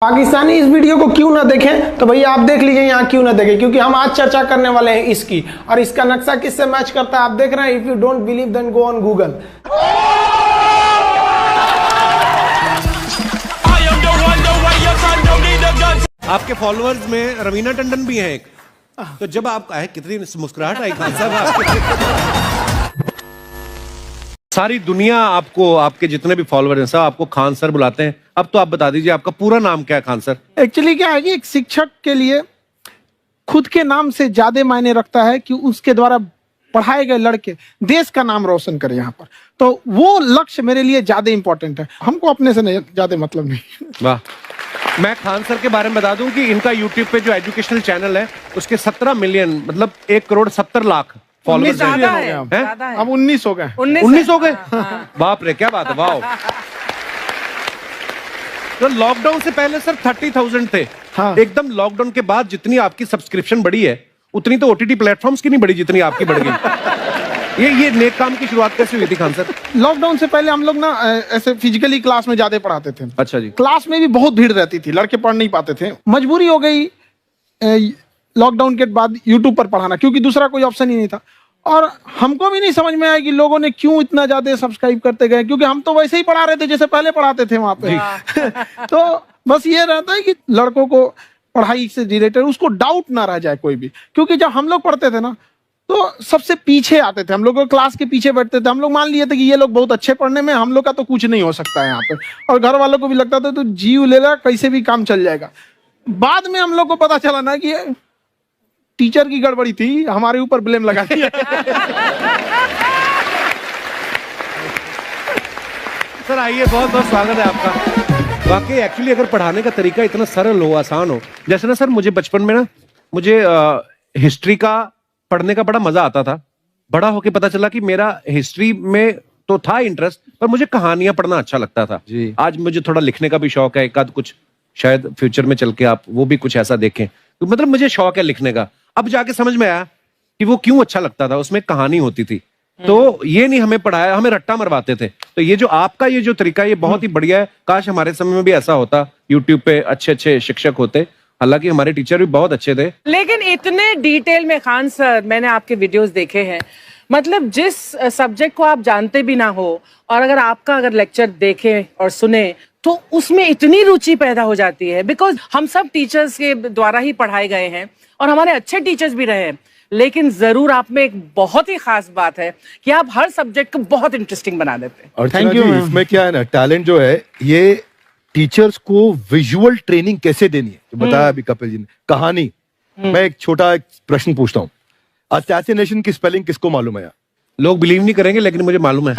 पाकिस्तानी इस वीडियो को क्यों ना देखें तो भैया आप देख लीजिए यहाँ क्यों ना देखें, क्योंकि हम आज चर्चा करने वाले हैं इसकी, और इसका नक्शा किससे मैच करता है आप देख रहे हैं। If you don't believe then go on Google. आपके फॉलोअर्स में रवीना टंडन भी हैं एक, तो जब आप आए कितनी मुस्कुराहट आई खान साहब आपके। सारी दुनिया आपको, आपके जितने भी फॉलोअर हैं सब आपको खान सर बुलाते हैं। अब तो आप बता दीजिए आपका पूरा नाम क्या है खान सर? एक्चुअली क्या है कि एक शिक्षक के लिए खुद के नाम से ज्यादा मायने रखता है कि उसके द्वारा पढ़ाए गए लड़के देश का नाम रोशन करें यहाँ पर, तो वो लक्ष्य मेरे लिए ज्यादा इंपॉर्टेंट है। हमको अपने से ज्यादा मतलब नहीं। वाह। मैं खान सर के बारे में बता दूं कि इनका यूट्यूब पे जो एजुकेशनल चैनल है उसके 17 मिलियन मतलब 1,70,00,000 फॉलोअर्स हैं। अब 19 हो गए। 19 हो गए। बाप रे, क्या बात है, वाह। तो लॉकडाउन से पहले सर 30,000 थे। हाँ। एकदम लॉकडाउन के बाद जितनी आपकी सब्सक्रिप्शन बढ़ी है उतनी तो ओटीटी प्लेटफॉर्म्स की नहीं बढ़ी जितनी आपकी बढ़ गई। ये नेक काम की शुरुआत कैसे हुई थी खान सर? लॉकडाउन से पहले हम लोग ना ऐसे फिजिकली क्लास में ज्यादा पढ़ाते थे। अच्छा जी। क्लास में भी बहुत भीड़ रहती थी, लड़के पढ़ नहीं पाते थे। मजबूरी हो गई लॉकडाउन के बाद यूट्यूब पर पढ़ाना, क्योंकि दूसरा कोई ऑप्शन ही नहीं था। और हमको भी नहीं समझ में आया कि लोगों ने क्यों इतना ज्यादा सब्सक्राइब करते गए, क्योंकि हम तो वैसे ही पढ़ा रहे थे जैसे पहले पढ़ाते थे वहां पे। तो बस ये रहता है कि लड़कों को पढ़ाई से रिलेटेड उसको डाउट ना रह जाए कोई भी, क्योंकि जब हम लोग पढ़ते थे ना तो सबसे पीछे आते थे, हम लोग क्लास के पीछे बैठते थे। हम लोग मान लिए थे कि ये लोग बहुत अच्छे पढ़ने में, हम लोग का तो कुछ नहीं हो सकता है यहाँ पे, और घर वालों को भी लगता था तो जीव ले ला कैसे भी काम चल जाएगा। बाद में हम लोग को पता चला ना कि टीचर की गड़बड़ी थी, हमारे ऊपर ब्लेम लगा दिया। सर आइए, बहुत बहुत स्वागत है आपका। वाकई एक्चुअली अगर पढ़ाने का तरीका इतना सरल हो, आसान हो, जैसे ना सर मुझे बचपन में ना मुझे हिस्ट्री का पढ़ने का बड़ा मजा आता था। बड़ा होके पता चला कि मेरा हिस्ट्री में तो था इंटरेस्ट, पर मुझे कहानियां पढ़ना अच्छा लगता था जी। आज मुझे थोड़ा लिखने का भी शौक है, एक आध कुछ शायद फ्यूचर में चल के आप वो भी कुछ ऐसा देखें, तो मतलब मुझे शौक है लिखने का। अब जाके समझ में आया कि वो क्यों अच्छा लगता था, उसमें कहानी होती थी। तो ये नहीं हमें पढ़ाया, हमें रट्टा मरवाते थे। तो ये जो आपका ये जो तरीका ये बहुत ही बढ़िया है। काश हमारे समय में भी ऐसा होता, यूट्यूब पे अच्छे अच्छे शिक्षक होते। हालांकि हमारे टीचर भी बहुत अच्छे थे, लेकिन इतने डिटेल में खान सर मैंने आपके वीडियोस देखे हैं, मतलब जिस सब्जेक्ट को आप जानते भी ना हो और अगर लेक्चर देखें और सुने तो उसमें इतनी रुचि पैदा हो जाती है। बिकॉज हम सब टीचर्स के द्वारा ही पढ़ाए गए हैं और हमारे अच्छे टीचर्स भी रहे हैं, लेकिन जरूर आप में एक बहुत ही खास बात है कि आप हर सब्जेक्ट को बहुत इंटरेस्टिंग बना देते हैं। और थैंक यू। इसमें क्या है ना, टैलेंट जो है ये टीचर्स को विजुअल ट्रेनिंग कैसे देनी है, तो बताया अभी कपिल जी ने। कहानी, मैं एक छोटा प्रश्न पूछता हूँ, असैसिनेशन की स्पेलिंग किसको मालूम है? लोग बिलीव नहीं करेंगे लेकिन मुझे मालूम है।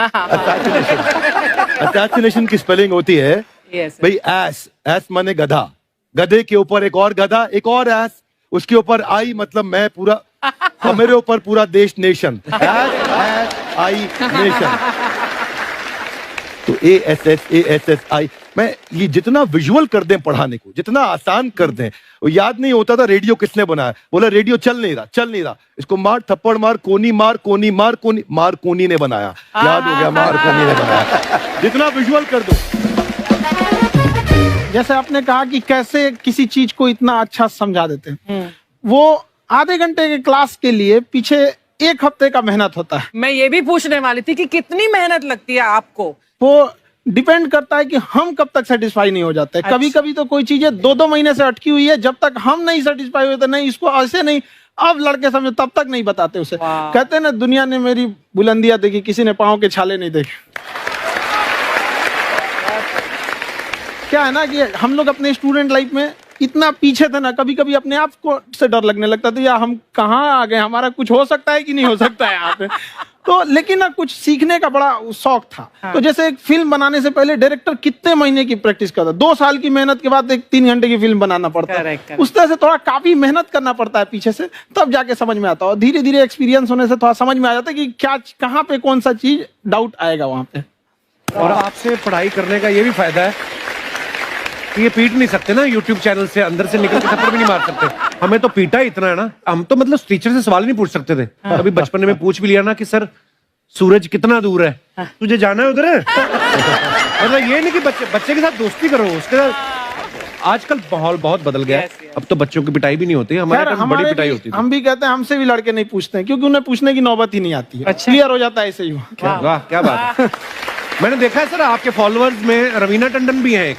असैसिनेशन की स्पेलिंग होती है भाई एस माने गधा, गधे के ऊपर एक और गधा, एक और एस, उसके ऊपर आई मतलब मैं पूरा, और मेरे ऊपर पूरा देश, नेशन। एस आई नेशन, तो ASSASSI। मैं ये जितना विजुअल कर दें पढ़ाने को, जितना आसान कर दें, वो याद नहीं होता था रेडियो किसने बनाया। बोला रेडियो चल नहीं रहा, इसको मार थप्पड़ मार, कोनी मार, कोनी मार, मार कोनी ने बनाया। याद हो गया, मार कोनी ने बनाया। जितना विजुअल कर दो। जैसे आपने कहा कि कैसे किसी चीज को इतना अच्छा समझा देते हैं, वो आधे घंटे के क्लास के लिए पीछे 1 हफ्ते का मेहनत होता है। मैं ये भी पूछने वाली थी कि कितनी मेहनत लगती है आपको। वो डिपेंड करता है कि हम कब तक सेटिस्फाई नहीं हो जाते। अच्छा। कभी कभी तो कोई चीजें 2-2 महीने से अटकी हुई है, जब तक हम नहीं सेटिस्फाई होते, नहीं इसको ऐसे नहीं, अब लड़के समझो तब तक नहीं बताते उसे। कहते हैं ना, दुनिया ने मेरी बुलंदियां देखी, किसी ने पाँव के छाले नहीं देखे। क्या है ना कि हम लोग अपने स्टूडेंट लाइफ में इतना पीछे थे ना, कभी कभी अपने आप को से डर लगने लगता था, यार हम कहाँ आ गए, हमारा कुछ हो सकता है कि नहीं हो सकता है यहाँ पे। तो लेकिन ना कुछ सीखने का बड़ा शौक था। हाँ। तो जैसे एक फिल्म बनाने से पहले डायरेक्टर कितने महीने की प्रैक्टिस करता है, 2 साल की मेहनत के बाद एक 3 घंटे की फिल्म बनाना पड़ता है। उस तरह से थोड़ा काफी मेहनत करना पड़ता है पीछे से, तब जाके समझ में आता है। और धीरे धीरे एक्सपीरियंस होने से थोड़ा समझ में आ जाता है कि क्या, कहाँ पे कौन सा चीज डाउट आएगा वहां पे। और आपसे पढ़ाई करने का ये भी फायदा है कि ये पीट नहीं सकते ना यूट्यूब चैनल से, अंदर से निकल के थप्पड़ भी नहीं मार सकते। हमें तो पीटा इतना है ना, हम तो मतलब टीचर से सवाल नहीं पूछ सकते थे। अभी बचपन में पूछ भी लिया ना कि सर सूरज कितना दूर है, तुझे जाना है उधर है। मतलब ये नहीं कि बच्चे के साथ दोस्ती करो, उसके साथ आजकल माहौल बहुत बदल गया है। Yes, yes. अब तो बच्चों की पिटाई भी नहीं होती है, हमारे खैर, टाइम बड़ी हमारे पिटाई भी- होती थी। हम भी कहते हैं हमसे भी लड़के नहीं पूछते हैं क्योंकि उन्हें पूछने की नौबत ही नहीं आती है। अच्छा। क्लियर हो जाता है ऐसे ही वो। वाह क्या बात है। मैंने देखा है सर आपके फॉलोअर्स में रवीना टंडन भी है एक,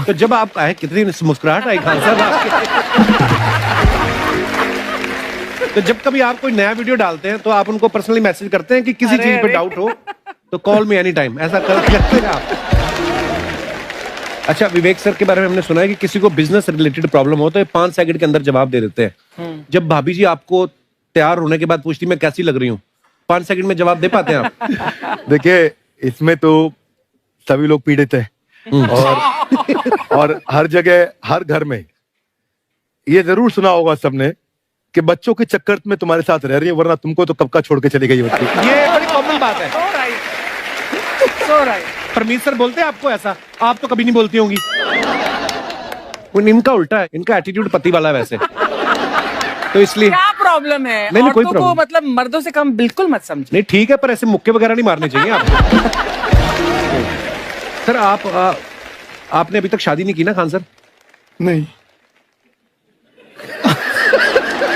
तो जब आप आए कितनी मुस्कुराहट आई खान साहब आपके। तो जब कभी आप कोई नया वीडियो डालते हैं तो आप उनको पर्सनली मैसेज करते हैं कि किसी अरे, चीज पे अरे। डाउट हो तो कॉल मी एनी टाइम, ऐसा करते हैं आप? अच्छा, विवेक सर के बारे में हमने सुना है कि किसी को बिजनेस रिलेटेड प्रॉब्लम हो तो ये 5 सेकंड के अंदर जवाब दे देते हैं। जब भाभी जी आपको तैयार होने के बाद पूछती मैं कैसी लग रही हूँ, 5 सेकंड में जवाब दे पाते हैं आप? देखिए, इसमें तो सभी लोग पीड़ित हैं और हर जगह हर घर में ये जरूर सुना होगा सबने कि बच्चों के चक्कर में तुम्हारे साथ रह रही है, वरना तुमको तो कब का छोड़ के चली गई होती। ये बड़ी कॉमन बात है। So right. So right. Parmeet sir बोलते हैं आपको ऐसा? आप तो कभी नहीं बोलती होंगी। इनका उल्टा है, इनका एटीट्यूड पति वाला है वैसे, तो इसलिए क्या प्रॉब्लम है? नहीं, कोई औरतों को problem। मतलब मर्दों से कम बिल्कुल मत समझो। नहीं ठीक है, पर ऐसे मुक्के वगैरह नहीं मारने चाहिए आपको। सर आपने अभी तक शादी नहीं की ना खान सर? नहीं,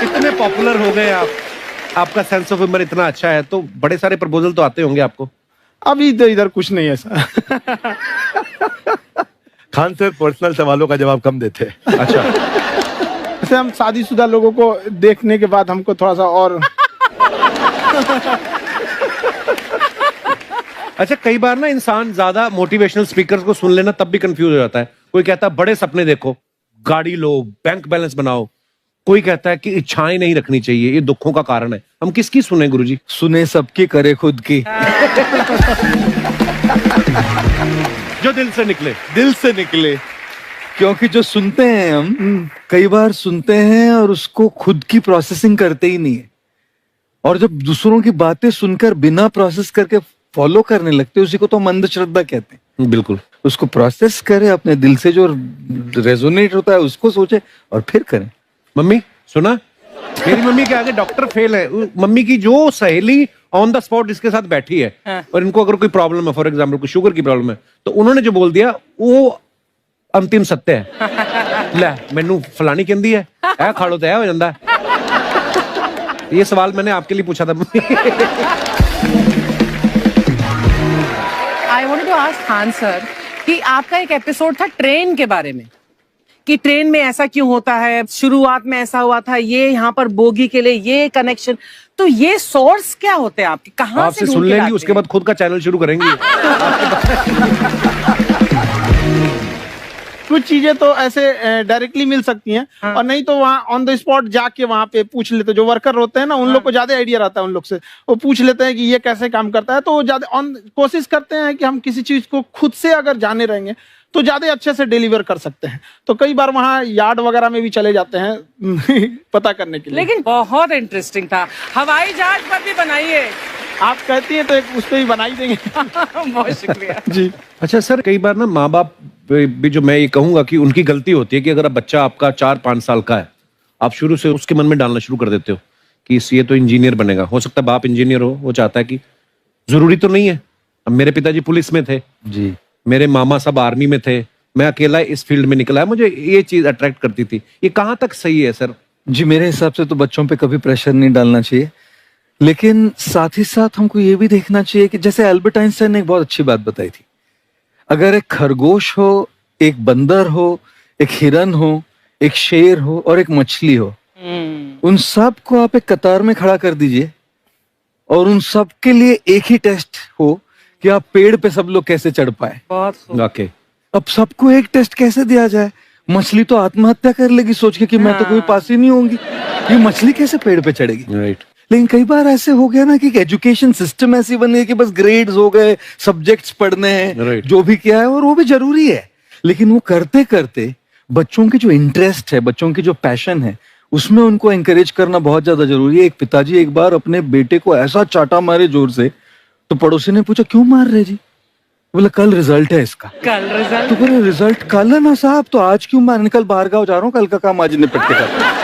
इतने पॉपुलर हो गए आप, आपका सेंस ऑफ ह्यूमर इतना अच्छा है, तो बड़े सारे प्रपोजल तो आते होंगे आपको। अभी तो इधर कुछ नहीं है ऐसा। खान सर पर्सनल सवालों का जवाब कम देते हैं। अच्छा, जैसे हम शादीशुदा लोगों को देखने के बाद हमको थोड़ा सा और अच्छा कई बार ना इंसान ज्यादा मोटिवेशनल स्पीकर्स को सुन लेना तब भी कंफ्यूज हो जाता है। कोई कहता है बड़े सपने देखो, गाड़ी लो, बैंक बैलेंस बनाओ, कोई कहता है कि इच्छाएं नहीं रखनी चाहिए, ये दुखों का कारण है। हम किसकी सुने गुरुजी? सुने सबकी, करे खुद की। जो दिल से निकले। दिल से निकले, क्योंकि जो सुनते हैं हम कई बार सुनते हैं और उसको खुद की प्रोसेसिंग करते ही नहीं है, और जब दूसरों की बातें सुनकर बिना प्रोसेस करके फॉलो करने लगते हैं, उसी को तो हम अंधश्रद्धा कहते हैं। बिल्कुल। उसको प्रोसेस करे, अपने दिल से जो रेजोनेट होता है उसको सोचे और फिर करें। मम्मी सुना, मेरी मम्मी के आगे डॉक्टर फेल है। मम्मी की जो सहेली ऑन द स्पॉट इसके साथ बैठी है और इनको अगर कोई प्रॉब्लम है, फॉर एग्जाम्पल कोई शुगर की प्रॉब्लम है, तो उन्होंने जो बोल दिया वो अंतिम सत्य है। ले मैनू फलानी कहंदी है, ऐ खा लो तो ऐ हो जाता है। ये सवाल मैंने आपके लिए पूछा था। I wanted to ask Khan sir कि आपका एक एपिसोड था ट्रेन के बारे में, कि ट्रेन में ऐसा क्यों होता है, शुरुआत में ऐसा हुआ था, ये यहाँ पर बोगी के लिए ये कनेक्शन, तो ये सोर्स क्या होते हैं आपके, कहाँ आपसे से ढूंढ सुन के लेंगी, लाते उसके हैं? बाद खुद का चैनल शुरू करेंगी। कुछ चीजें तो ऐसे डायरेक्टली मिल सकती हैं और नहीं तो वहाँ ऑन द स्पॉट जाके वहाँ पे पूछ लेते, जो वर्कर होते हैं ना उन लोग को ज्यादा आइडिया रहता है, उन लोग से वो पूछ लेते हैं कि ये कैसे काम करता है, तो वो ज्यादा कोशिश करते हैं कि हम किसी चीज को खुद से अगर जाने रहेंगे तो ज्यादा अच्छे से डिलीवर कर सकते हैं। तो कई बार वहाँ यार्ड वगैरह में भी चले जाते हैं पता करने के लिए। लेकिन बहुत इंटरेस्टिंग था। हवाई जहाज पर भी बनाइए। आप कहती हैं तो एक उस पर भी बना ही देंगे। बहुत शुक्रिया। जी। अच्छा सर, कई बार ना माँ बाप भी, जो मैं ये कहूंगा कि उनकी गलती होती है कि अगर अब बच्चा आपका 4-5 साल का है, आप शुरू से उसके मन में डालना शुरू कर देते हो कि ये तो इंजीनियर बनेगा। हो सकता है बाप इंजीनियर हो, वो चाहता है कि जरूरी तो नहीं है। अब मेरे पिताजी पुलिस में थे जी, मेरे मामा सब आर्मी में थे, मैं अकेला इस फील्ड में निकला है, मुझे ये चीज अट्रैक्ट करती थी। ये कहाँ तक सही है सर? जी मेरे हिसाब से तो बच्चों पे कभी प्रेशर नहीं डालना चाहिए, लेकिन साथ ही साथ हमको ये भी देखना चाहिए कि जैसे एल्बर्ट आइंस्टाइन ने एक बहुत अच्छी बात बताई थी, अगर एक खरगोश हो, एक बंदर हो, एक हिरन हो, एक शेर हो और एक मछली हो, उन सब को आप एक कतार में खड़ा कर दीजिए और उन सब के लिए एक ही टेस्ट हो कि आप पेड़ पे सब लोग कैसे चढ़ पाए। बहुत खूब। वाकई। अब सबको एक टेस्ट कैसे दिया जाए? मछली तो आत्महत्या कर लेगी सोच के कि मैं तो कोई पास ही नहीं होंगी, ये मछली कैसे पेड़ पे चढ़ेगी? राइट। लेकिन कई बार ऐसे हो गया ना कि एजुकेशन सिस्टम ऐसी बन गई कि बस ग्रेड्स हो गए, सब्जेक्ट्स पढ़ने हैं, Right. जो भी किया है और वो भी जरूरी है, लेकिन वो करते करते बच्चों की जो इंटरेस्ट है, बच्चों की जो पैशन है, उसमें उनको एंकरेज करना बहुत ज्यादा जरूरी है। एक पिताजी एक बार अपने बेटे को ऐसा चाटा मारे जोर से, तो पड़ोसी ने पूछा क्यों मार रहे जी? बोला कल रिजल्ट है इसका। कल रिजल्ट? तो बोले रिजल्ट कल है ना साहब, तो आज क्यों मारने? कल बाहर गाँव जा रहा हूँ, कल का काम आज निपट के कर।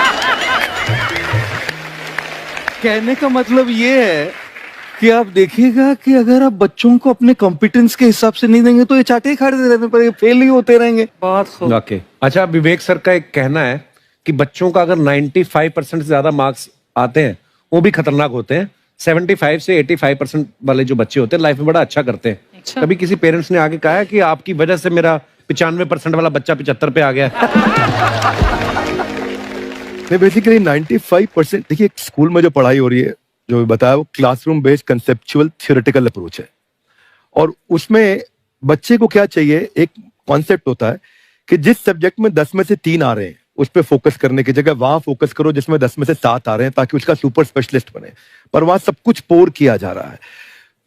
कहने का मतलब ये है कि आप देखिएगा कि अगर आप बच्चों को अपने कॉम्पिटेंस के हिसाब से नहीं देंगे तो ये चाटे खाते रहने पर फेल ही होते रहेंगे। बहुत खूब। ओके, अच्छा, विवेक सर का एक कहना है कि बच्चों का अगर 95% से ज्यादा मार्क्स आते हैं वो भी खतरनाक होते हैं। 75 से 85% वाले जो बच्चे होते हैं लाइफ में बड़ा अच्छा करते हैं। अच्छा। कभी किसी पेरेंट्स ने आके कहा है कि आपकी वजह से मेरा 95% वाला बच्चा 75 पे आ गया? नहीं, बेसिकली 95% देखिए स्कूल में जो पढ़ाई हो रही है, जो बताया, वो classroom based conceptual theoretical approach है। और उसमें बच्चे को क्या चाहिए, एक कॉन्सेप्ट होता है कि जिस सब्जेक्ट में 10 में से 3 आ रहे हैं उस पर फोकस करने की जगह वहां फोकस करो जिसमें 10 में से 7 आ रहे हैं, ताकि उसका सुपर स्पेशलिस्ट बने। पर वहां सब कुछ पोर किया जा रहा है,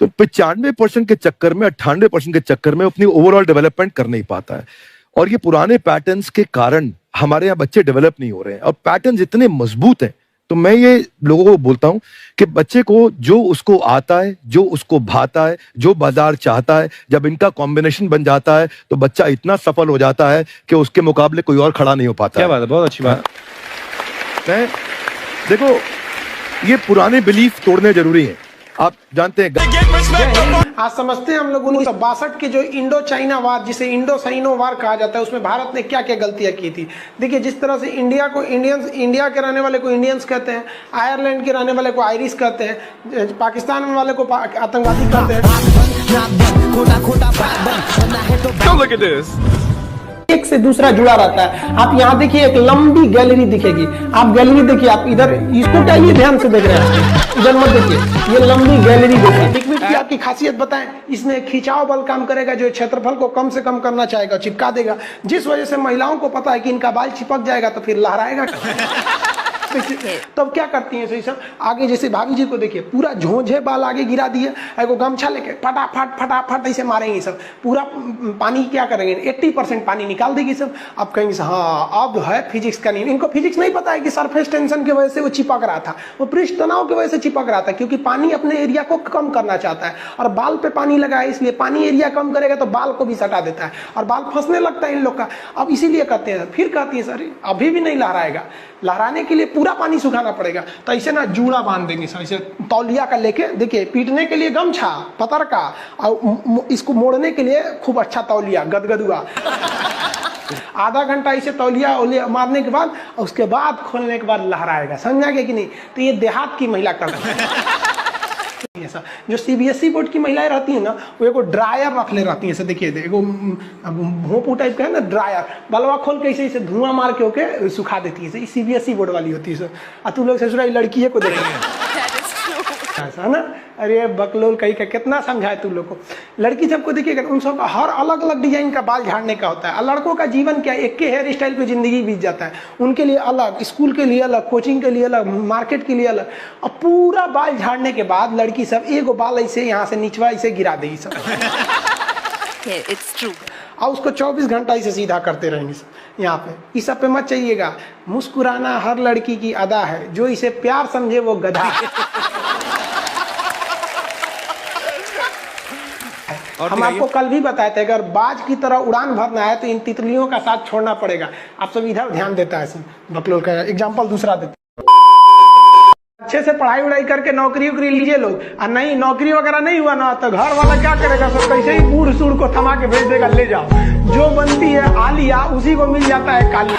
तो 95% के चक्कर में, 98% के चक्कर में अपनी ओवरऑल डेवलपमेंट कर नहीं पाता है। और ये पुराने पैटर्न्स के कारण हमारे यहाँ बच्चे डेवलप नहीं हो रहे हैं। और पैटर्न्स इतने मजबूत हैं, तो मैं ये लोगों को बोलता हूं कि बच्चे को जो उसको आता है, जो उसको भाता है, जो बाजार चाहता है, जब इनका कॉम्बिनेशन बन जाता है तो बच्चा इतना सफल हो जाता है कि उसके मुकाबले कोई और खड़ा नहीं हो पाता। क्या बात है, बहुत अच्छी बात। देखो, ये पुराने बिलीफ तोड़ने जरूरी हैं। आप जानते हैं, आज समझते हैं हम लोग 1962 के जो इंडो चाइना वार, जिसे इंडो साइनो वार कहा जाता है, उसमें भारत ने क्या क्या गलतियां की थी। देखिए, जिस तरह से इंडिया को इंडियंस, इंडिया के रहने वाले को इंडियंस कहते हैं, आयरलैंड के रहने वाले को आयरिश कहते हैं, पाकिस्तान में वाले को आतंकवादी कहते हैं। एक से दूसरा जुड़ा रहता है। आप यहाँ देखिए, एक लंबी गैलरी दिखेगी। आप गैलरी देखिए, आप इधर इसको क्या ये ध्यान से देख रहे हैं, इधर मत देखिए, ये लंबी गैलरी देखिए। लिक्विड की आपकी खासियत बताएं, इसमें खिंचाव बल काम करेगा, जो क्षेत्रफल को कम से कम करना चाहेगा, चिपका देगा। जिस वजह से महिलाओं को पता है कि इनका बाल चिपक जाएगा तो फिर लहराएगा। तब क्या करती हैं सही सब, आगे जैसे भाभी जी को देखिए, पूरा झोंझे बाल आगे गिरा दिए, एगो गमछा लेके फटाफट फटाफट ऐसे मारेंगे सब। पूरा पानी क्या करेंगे, 80% पानी निकाल देगी सब। अब कहेंगे हाँ अब है फिजिक्स का नहीं। इनको फिजिक्स नहीं पता है कि सरफेस टेंशन की वजह से वो चिपक रहा था, वो पृष्ठ तनाव की वजह से चिपक रहा था, क्योंकि पानी अपने एरिया को कम करना चाहता है और बाल पे पानी लगा है, इसलिए पानी एरिया कम करेगा तो बाल को भी सटा देता है और बाल फंसने लगता है इन लोग का। अब इसीलिए कहते हैं, फिर कहती है सर अभी भी नहीं लहराएगा, लहराने के लिए पूरा पानी सुखाना पड़ेगा। तो ऐसे ना जूड़ा बांध देंगे सर, ऐसे तौलिया का लेके, देखिए पीटने के लिए गमछा पतर का, और इसको मोड़ने के लिए खूब अच्छा तौलिया गदगदुआ। आधा घंटा ऐसे तौलिया मारने के बाद, उसके बाद खोलने के बाद लहराएगा। समझा गया कि नहीं? तो ये देहात की महिला करती है। जो सीबीएसई बोर्ड की महिलाएं रहती है ना, वो एगो ड्रायर रख ले रहती है। ऐसे देखिए, एगो भोंपू टाइप का है ना ड्रायर, बलवा खोल के ऐसे धुआं मार के होके सुखा देती है। सीबीएसई बोर्ड वाली होती है। और तू लोग ससुरा लड़की को देखेंगे ऐसा ना, अरे बकलोल कहीं का कितना समझाए तू लोग को। लड़की सबको देखिएगा, उन सब हर अलग अलग डिजाइन का बाल झाड़ने का होता है। और लड़कों का जीवन क्या, एक के हेयर स्टाइल पे जिंदगी बीत जाता है। उनके लिए अलग, स्कूल के लिए अलग, कोचिंग के लिए अलग, मार्केट के लिए अलग। और पूरा बाल झाड़ने के बाद लड़की सब एगो बाल ऐसे यहाँ से निचवा ऐसे गिरा देगी सब। It's true. और उसको 24 घंटा इसे सीधा करते रहेंगे यहाँ पे। इस सब पे मत चाहिएगा। मुस्कुराना हर लड़की की अदा है, जो इसे प्यार समझे वो गधा है। हम आपको कल भी बताए थे, अगर बाज की तरह उड़ान भरना है तो इन तितलियों का साथ छोड़ना पड़ेगा। आप सब इधर ध्यान देता है सब। बकलोल का एग्जाम्पल दूसरा देते, अच्छे से पढ़ाई उड़ाई करके नौकरी उकरी लीजिए लोग। और नहीं नौकरी वगैरह नहीं हुआ ना, तो घर वाला क्या करेगा सब, कैसे ही बूढ़ सूढ़ को थमा के भेज देगा, ले जाओ। जो बनती है आलिया उसी को मिल जाता है काली।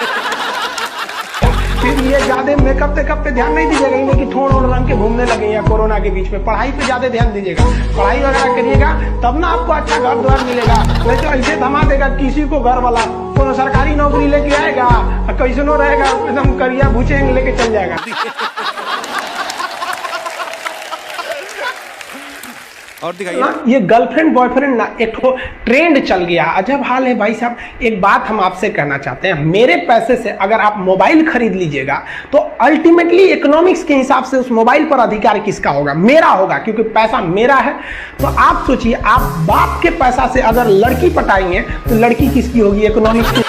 फिर ये ज्यादा मेकअप टेकअप पे ध्यान नहीं दीजिएगा, इन्हें कि ठोड़ ओढ़ रंग के घूमने लगे या कोरोना के बीच में। पढ़ाई पे ज्यादा ध्यान दीजिएगा, पढ़ाई वगैरह करिएगा, तब ना आपको अच्छा घर द्वार मिलेगा। नहीं तो ऐसे थमा देगा किसी को घर वाला, कोनो सरकारी नौकरी लेके आएगा, कैसनो रहेगा, एकदम करिया भूचेंगे लेके चल जाएगा। और दिखाइए। ये गर्लफ्रेंड बॉयफ्रेंड ना एक ट्रेंड चल गया, अजब हाल है भाई साहब। एक बात हम आपसे कहना चाहते हैं, मेरे पैसे से अगर आप मोबाइल खरीद लीजिएगा तो अल्टीमेटली इकोनॉमिक्स के हिसाब से उस मोबाइल पर अधिकार किसका होगा? मेरा होगा, क्योंकि पैसा मेरा है। तो आप सोचिए, आप बाप के पैसा से अगर लड़की पटाएंगे तो लड़की किसकी होगी? इकोनॉमिक्स की।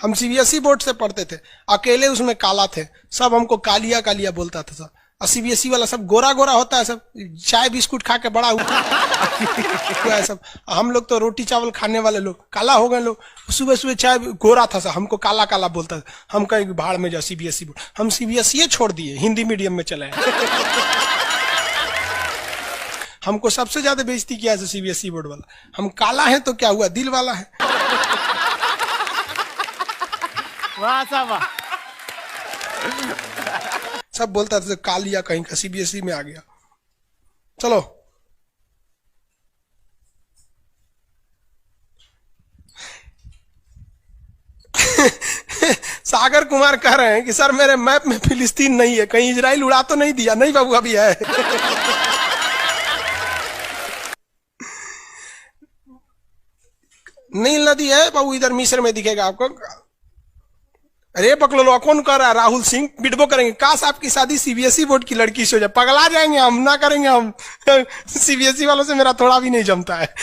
हम सीबीएसई बोर्ड से पढ़ते थे, अकेले उसमें काला थे, सब हमको कालिया कालिया बोलता था सब। और सीबीएसई वाला सब गोरा गोरा होता है, सब चाय बिस्कुट खा के बड़ा हुआ है सब। हम लोग तो रोटी चावल खाने वाले लोग काला हो गए लोग। सुबह सुबह चाय गोरा था सब, हमको काला काला बोलता था। हम कहीं भाड़ में जाओ सीबीएसई बोर्ड, हम सीबीएसई छोड़ दिए, हिंदी मीडियम में चले आए। हमको सबसे ज्यादा बेइज्जती किया है सीबीएसई बोर्ड वाला। हम काला है तो क्या हुआ, दिल वाला है। वाह साहब वाह। सब बोलता था कालिया कहीं का, सीबीएसई में आ गया। चलो सागर कुमार कह रहे हैं कि सर मेरे मैप में फिलिस्तीन नहीं है, कहीं इजराइल उड़ा तो नहीं दिया? नहीं बाबू अभी है। नील नदी है बाबू, इधर मिस्र में दिखेगा आपको। अरे पकड़ो, कौन कर रहा है? राहुल सिंह बिडबो करेंगे। काश आपकी शादी सीबीएसई बोर्ड की लड़की से हो जाए, पगला जाएंगे हम, ना करेंगे हम। सीबीएसई वालों से मेरा थोड़ा भी नहीं जमता है।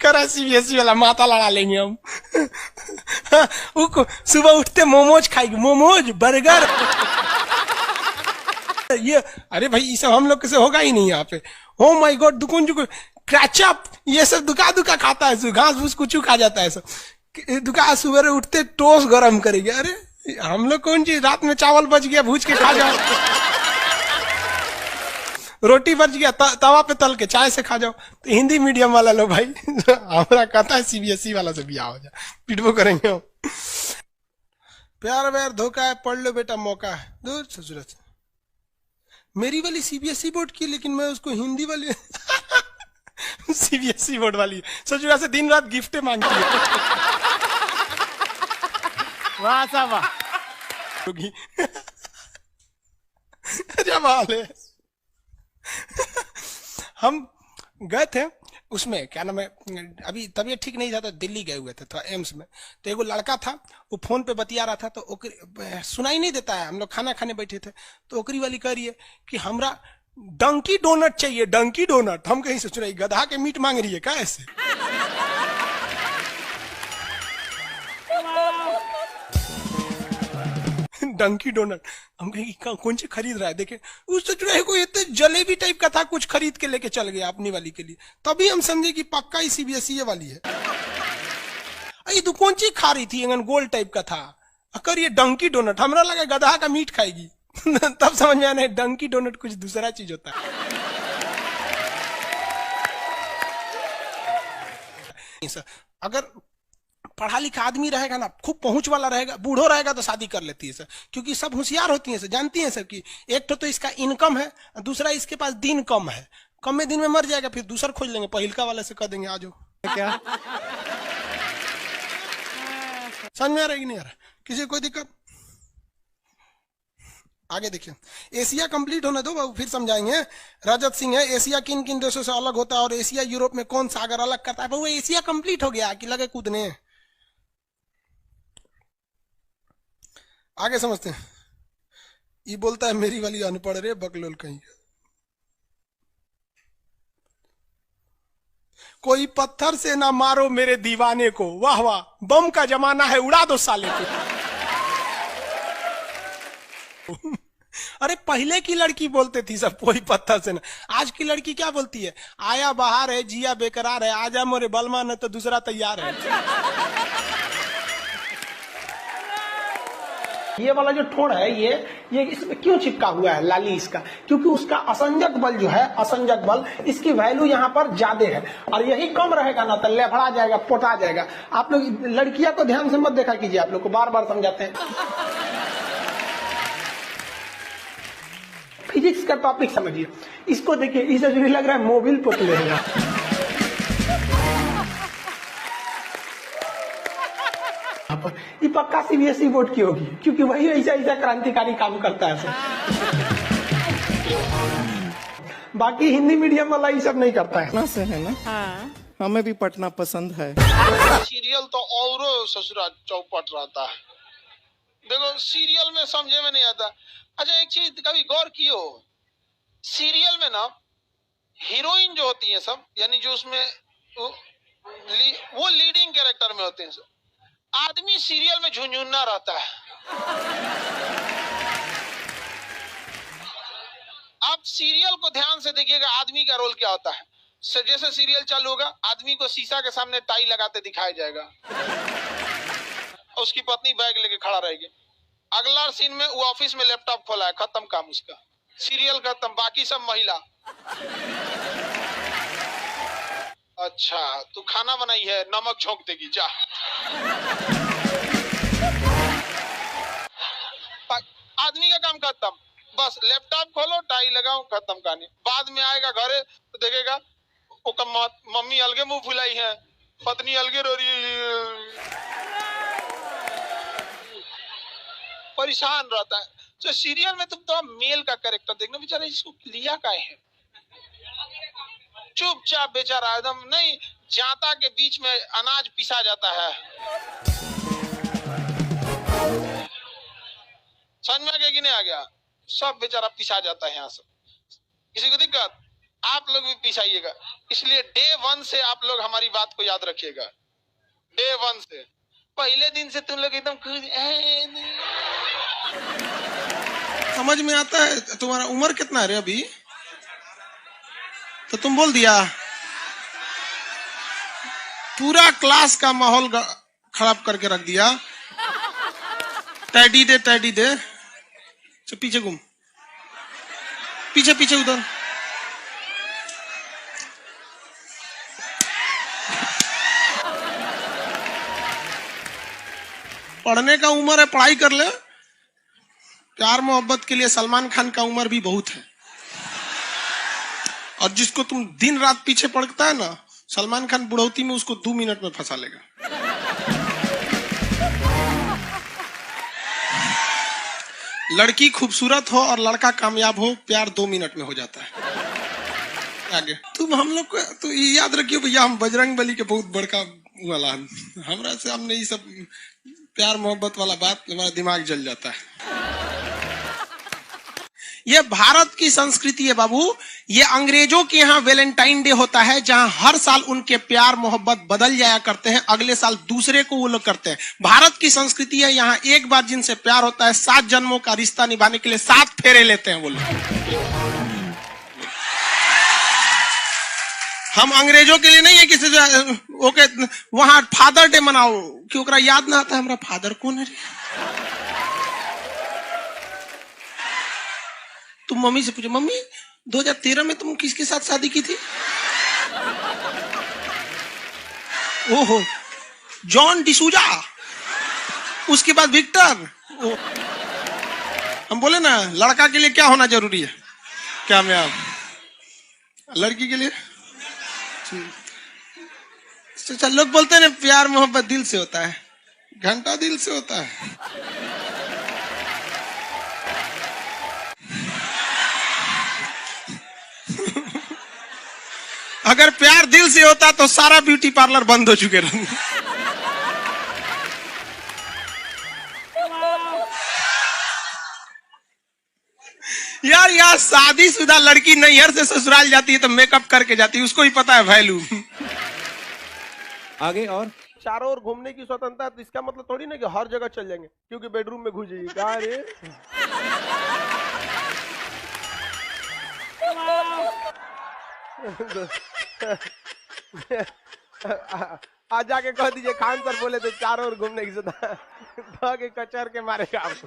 करा सीबीएसई वाला, माथा लड़ा लेंगे हम। सुबह उठते मोमोज खाएगी, मोमोज बर्गर ये। अरे भाई ये सब हम लोग से होगा ही नहीं यहाँ पे। ओ माय गॉड, दुकुन जुकुन क्रैचअप ये सब दुका दुका खाता है, घास फूस कुछ खा जाता है सब। दुकान सुबह उठते टोस्ट गरम करेंगे। अरे हम लोग कौन चीज, रात में चावल बच गया भूज के खा जाओ, रोटी बच गया तवा पे तल के चाय से खा जाओ। तो हिंदी मीडियम वाला लो भाई, हमारा कहता है सीबीएसई वाला से बिया हो जाए, पिटबो करेंगे हम। प्यार व्यार धोखा है, पढ़ लो बेटा मौका है। दूर ससुर मेरी वाली सीबीएसई बोर्ड की, लेकिन मैं उसको हिंदी वाली सीबीएसई बोर्ड वाली ससुरा से दिन रात गिफ्टें मांगती है। वाह साहब वाह। जब हाल है हम गए थे उसमें, क्या नाम है, अभी तबीयत ठीक नहीं था तो दिल्ली गए हुए थे, तो एम्स में। तो एगो लड़का था, वो फोन पे बतिया रहा था, तो सुनाई नहीं देता है। हम लोग खाना खाने बैठे थे, तो ओकरी वाली कह रही है कि हमरा डंकी डोनट चाहिए, डंकी डोनट। हम कहीं से सुन रही, गधा के मीट मांग रही है क्या ऐसे? डंकी डोनट। हम कहीं कौन से खरीद रहा है, देखे उस चुराहे को इतने जलेबी टाइप का था, कुछ खरीद के लेके चल गया अपनी वाली के लिए। तभी हम समझे कि पक्का ही सीबीएसई वाली है। ये तो कौन चीज खा रही थी, गोल टाइप का था, अकर ये डंकी डोनट। हमरा लगा गधा का मीट खाएगी। तब समझ में आने डंकी डोनट कुछ दूसरा चीज होता है। अगर पढ़ा लिखा आदमी रहेगा ना, खूब पहुंच वाला रहेगा, बूढ़ो रहेगा तो शादी कर लेती है सर, क्योंकि सब होशियार होती हैं सर, जानती हैं सर कि एक तो इसका इनकम है, दूसरा इसके पास दिन कम है, कम में दिन में मर जाएगा, फिर दूसरा खोज लेंगे, पहिलका वाले से कह देंगे आ जाओ। क्या समझ में आ रहा है कि नहीं आ रहा? किसी कोई दिक्कत? आगे देखिए, एशिया कंप्लीट होने दो बाबू, फिर समझाएंगे। रजत सिंह है, एशिया किन किन देशों से अलग होता है और एशिया यूरोप में कौन सागर अलग करता है? बाबू एशिया कंप्लीट हो गया कि लगे कूदने? आगे समझते हैं। ये बोलता है मेरी वाली अनपढ़ रे बकलोल कहीं। कोई पत्थर से ना मारो मेरे दीवाने को, वाह वाह, बम का जमाना है, उड़ा दो साले को। अरे पहले की लड़की बोलते थी सब कोई पत्थर से ना, आज की लड़की क्या बोलती है? आया बाहर है, जिया बेकरार है, आजा मोरे बलमा न तो दूसरा तैयार है। ये वाला जो ठोड़ है, ये इसमें क्यों चिपका हुआ है लाली इसका? क्योंकि उसका असंजक बल जो है, असंजक बल, इसकी वैल्यू यहाँ पर ज्यादा है, और यही कम रहेगा ना तो लेफड़ा जाएगा, पोटा जाएगा। आप लोग लड़कियां को ध्यान से मत देखा कीजिए, आप लोग को बार बार समझाते हैं। फिजिक्स का टॉपिक समझिए, इसको देखिए, इसे जो लग रहा है मोबिल पुतले हैं। ये पक्का सीबीएसई बोर्ड की होगी, क्योंकि वही ऐसा ऐसा क्रांतिकारी काम करता है। बाकी हिंदी मीडियम वाला ये सब नहीं करता है। से है ना? हाँ। हमें भी पटना पसंद है। सीरियल तो और ससुरा चौपट रहता है। देखो सीरियल में समझे में नहीं आता। अच्छा एक चीज कभी गौर कियो, सीरियल में ना हीरोइन जो होती है सब, यानी जो उसमें वो लीडिंग कैरेक्टर में होते हैं सब, आदमी सीरियल में झुंझुन्ना रहता है। आप सीरियल को ध्यान से देखिएगा, आदमी का रोल क्या होता है। जैसे सीरियल चालू होगा, आदमी को शीशा के सामने टाई लगाते दिखाया जाएगा, उसकी पत्नी बैग लेके खड़ा रहेगी। अगला सीन में वो ऑफिस में लैपटॉप खोला है, खत्म काम उसका, सीरियल खत्म, बाकी सब महिला। अच्छा तू खाना बनाई है, नमक झोंक देगी, जा। आदमी का काम खत्म, बस लैपटॉप खोलो, टाई लगाओ, खत्म कहानी। बाद में आएगा घरे तो देखेगा मम्मी अलगे मुंह फुलाई है, पत्नी अलगे रो रही है, परेशान रहता है। तो सीरियल में तुम तो मेल का कैरेक्टर देखना, बेचारा इसको लिया क्या है, चुपचाप बेचारा एकदम नहीं, जाता के बीच में अनाज पिसा जाता है। समझ में आ गया कि नहीं आ गया? सब बेचारा पिसा जाता है यहाँ से। किसी को दिक्कत? आप लोग भी पिसाइएगा। इसलिए डे 1 से आप लोग हमारी बात को याद रखिएगा। डे 1 से, पहले दिन से तुम लोग एकदम समझ में आता है। तुम्हारा उम्र कितना है रे अभी? तो तुम बोल दिया, पूरा क्लास का माहौल खराब करके रख दिया। टैडी दे, टैडी दे, तो पीछे घूम, पीछे पीछे उधर। पढ़ने का उम्र है, पढ़ाई कर ले। प्यार मोहब्बत के लिए सलमान खान का उम्र भी बहुत है। और जिसको तुम दिन रात पीछे पड़ता है ना, सलमान खान बुढ़ौती में उसको 2 मिनट में फंसा लेगा। लड़की खूबसूरत हो और लड़का कामयाब हो, प्यार 2 मिनट में हो जाता है। आगे तुम हम लोग को तो ये याद रखियो भैया, हम बजरंग बली के बहुत बड़का वाला, हमरा से हमने ये सब प्यार मोहब्बत वाला बात, हमारा दिमाग जल जाता है। ये भारत की संस्कृति है बाबू। ये अंग्रेजों के यहाँ वैलेंटाइन डे होता है, जहां हर साल उनके प्यार मोहब्बत बदल जाया करते हैं, अगले साल दूसरे को वो लोग करते हैं। भारत की संस्कृति है, यहाँ एक बार जिनसे प्यार होता है, 7 जन्मों का रिश्ता निभाने के लिए 7 फेरे लेते हैं वो लोग। हम अंग्रेजों के लिए नहीं है किसी ओके वहां फादर डे मनाओ, क्योंकि याद ना आता है हमारा फादर कौन है। तुम मम्मी से पूछो, मम्मी 2013 में तुम किसके साथ शादी की थी? ओहो, जॉन डिसूजा, उसके बाद विक्टर। हम बोले ना, लड़का के लिए क्या होना जरूरी है? क्या मैं आप लड़की के लिए? तो लोग बोलते हैं प्यार मोहब्बत दिल से होता है, घंटा दिल से होता है। अगर प्यार दिल से होता तो सारा ब्यूटी पार्लर बंद हो चुके रहते। यार यहाँ शादीशुदा लड़की नैहर से ससुराल जाती है तो मेकअप करके जाती है, उसको ही पता है वैल्यू। आगे और चारों ओर घूमने की स्वतंत्रता है, तो इसका मतलब थोड़ी ना कि हर जगह चल जाएंगे, क्योंकि बेडरूम में घुस जाइए। कहा रे आज जाके कह दीजिए खान सर बोले थे चारों ओर घूमने की स्वतंत्रता, के कचर के मारेगा आपको।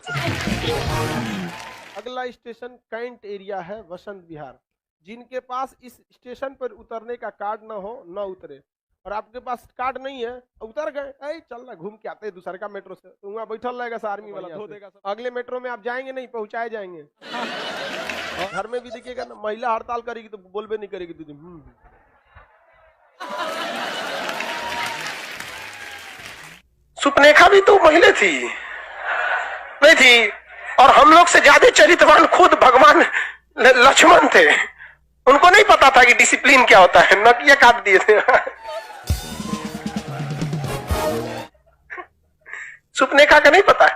अगला स्टेशन कैंट एरिया है, वसंत विहार। जिनके पास इस स्टेशन पर उतरने का कार्ड ना हो, न उतरे। और आपके पास कार्ड नहीं है, उतर गए, चल ना घूम के आते हैं दूसरे का मेट्रो से, तो वहाँ बैठल रहेगा आर्मी वाला, धो देगा। अगले मेट्रो में आप जाएंगे नहीं, पहुंचाए जाएंगे। घर में भी देखिएगा ना, महिला हड़ताल करेगी तो बोलबे नहीं करेगी दीदी। सुपनेखा भी तो महिला थी, नहीं थी? और हम लोग से ज्यादा चरित्रवान खुद भगवान लक्ष्मण थे। उनको नहीं पता था कि डिसिप्लिन क्या होता है, नकिया काट दिए थे। सुपनेखा का नहीं पता है।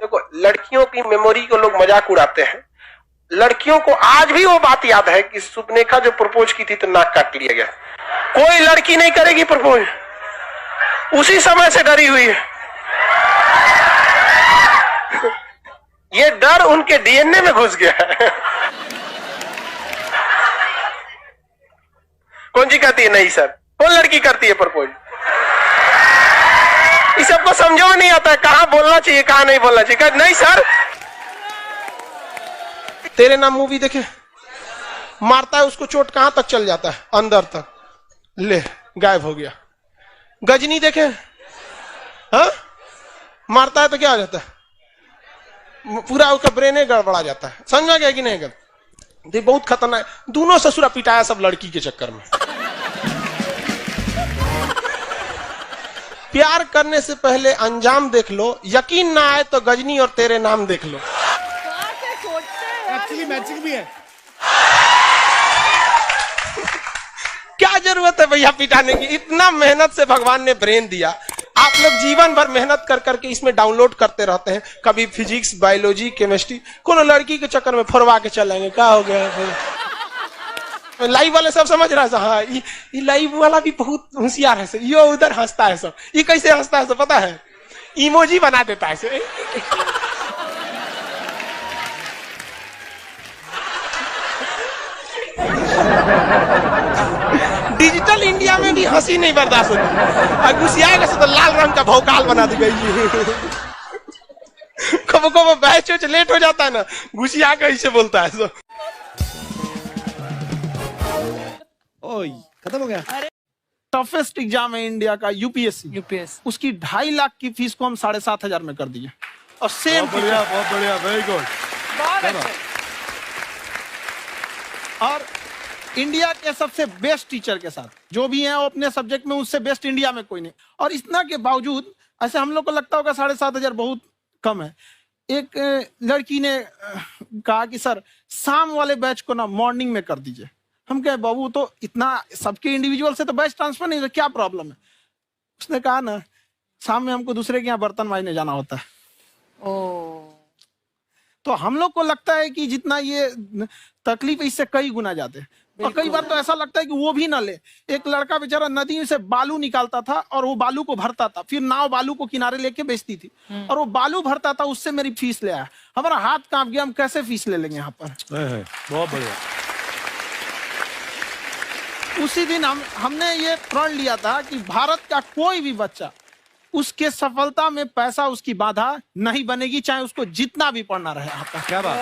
देखो, लड़कियों की मेमोरी को लोग मजाक उड़ाते हैं। लड़कियों को आज भी वो बात याद है कि सुपनेखा जो प्रपोज की थी तो नाक काट लिया गया। कोई लड़की नहीं करेगी प्रपोज, उसी समय से डरी हुई है। ये डर उनके डीएनए में घुस गया है। कौन सी कहती है नहीं सर? कौन लड़की करती है प्रपोज? इस सबको समझो नहीं आता है कहाँ बोलना चाहिए कहाँ नहीं बोलना चाहिए। नहीं सर। तेरे नाम मूवी देखे, मारता है उसको चोट कहां तक चल जाता है? अंदर तक, ले गायब हो गया। गजनी देखे, हाँ मारता है तो क्या हो जाता है? पूरा उसका ब्रेन गड़बड़ा जाता है। समझा गया कि नहीं? गल ये बहुत खतरनाक। दोनों ससुरा पिटाया सब लड़की के चक्कर में। प्यार करने से पहले अंजाम देख लो, यकीन ना आए तो गजनी और तेरे नाम देख लो। एक्चुअली मैचिंग भी है। क्या जरूरत है भैया पिटाने की? इतना मेहनत से भगवान ने ब्रेन दिया। आप लोग जीवन भर मेहनत कर करके इसमें डाउनलोड करते रहते हैं, कभी फिजिक्स, बायोलॉजी, केमिस्ट्री। कोनो लड़की के चक्कर में फोड़वा के चलेंगे, क्या हो गया? लाइव वाले सब समझ रहा है। हाँ, ये लाइव वाला भी बहुत होशियार है। ये उधर हंसता है सब। ये कैसे हंसता है सब पता है? इमोजी बना देता है से। डिजिटल इंडिया में भी हंसी नहीं बर्दाश्त होती। गुस्सियाएगा तो लाल रंग का भौकाल बना दी गई। कबो कबो बैच लेट हो जाता है ना, गुस्सिया कैसे बोलता है सो। ओए खत्म हो गया। टफेस्ट एग्जाम है इंडिया का, यूपीएससी। उसकी 2.5 लाख की फीस को हम 7,500 में कर दिए। और सेम बहुत बढ़िया, वेरी गुड। और इंडिया के सबसे बेस्ट टीचर के साथ जो भी हैं वो अपने सब्जेक्ट में उससे बेस्ट इंडिया में कोई नहीं। और इतना के बावजूद ऐसे हम लोग को लगता होगा 7,500 बहुत कम है। एक लड़की ने कहा कि सर शाम वाले बैच को ना मॉर्निंग में कर दीजिए। हम कहे बाबू तो इतना सबके इंडिविजुअल से तो बैच ट्रांसफर नहीं, तो क्या प्रॉब्लम है? उसने कहा ना शाम में हमको दूसरे के यहाँ बर्तन मांजने जाना होता है। तो हम लोग को लगता है कि जितना ये तकलीफ इससे कई गुना ज्यादा है। और कई बार तो ऐसा लगता है कि वो भी ना ले। एक लड़का बेचारा नदी से बालू निकालता था और वो बालू को भरता था, फिर नाव बालू को किनारे लेके बेचती थी और वो बालू भरता था, उससे मेरी फीस ले आया। हमारा हाथ कांप गया, हम कैसे फीस ले लेंगे यहाँ पर? बहुत बढ़िया। उसी दिन हमने ये प्रण लिया था कि भारत का कोई भी बच्चा उसके सफलता में पैसा उसकी बाधा नहीं बनेगी, चाहे उसको जितना भी पढ़ना रहे। आपका क्या बात।